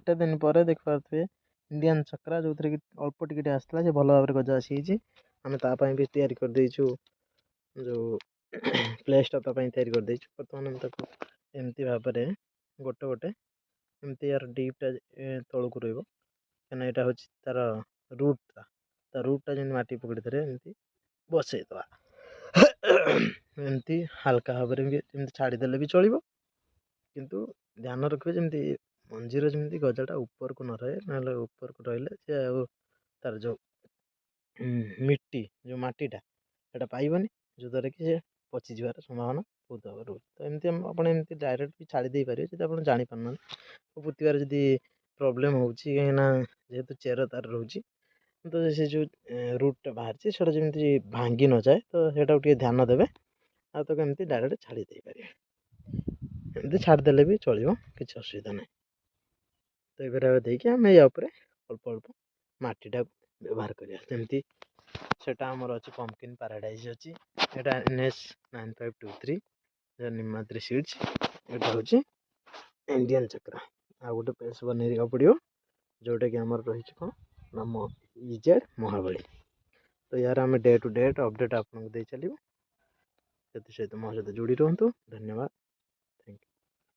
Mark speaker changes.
Speaker 1: ଗୋଟେ दिन पर देखिपे इंडियन चक्रा जो कि अल्प टिके आसला से भल भाव गजा आसी आम तापाई भी तैयारी कर देचु जो प्ले स्टोर तैयारी कर देचु बर्तमान एमती भाव में गोटे गोटे एमती यार डीपटा तौक रहा कहीं यहाँ हूँ तार रूटा जमी माटी पकड़ी थे एमती बसईदे एमती हाल्का भाव में छाड़देले भी चलो किंतु ध्यान रखिए जमी मंजीर जमी गजाटा ऊपर को न रहे ना ऊपर को रही से तार जो मिट्टी जो मटीटा से पाइबनी जो द्वारा कि पचिजार संभावना बहुत भाव रोज तो एमती आपमती डायरेक्ट भी छाड़ी दे पारे जो आप जापार पुतबार जब प्रोब्लेम हो जेहेतु चेर तार रोचे तो से जो रूटा बाहर से जमी भांगी न जाए तो से ध्यान देवे आ तो एमती डायरेक्ट छाड़ी दे पारे एमती छाड़देले भी चलो किसी असुविधा ना तो ये देखिए आम या अल्प अल्प मटीटा व्यवहार करमती सेटा आमर अच्छी पंपकिन पैराडाइज अच्छी यहाँ NS 9523 निमाद्री सीड्स यहाँ हूँ इंडियन चक्रा आ गोटे पेज बनवा पड़ो जोटा कि आमर रही कौन नाम EZ महाबली तो यार आम डे टू डे अपडेट आपको दे चलो सहित मो सहित जोड़ी रुहतु धन्यवाद।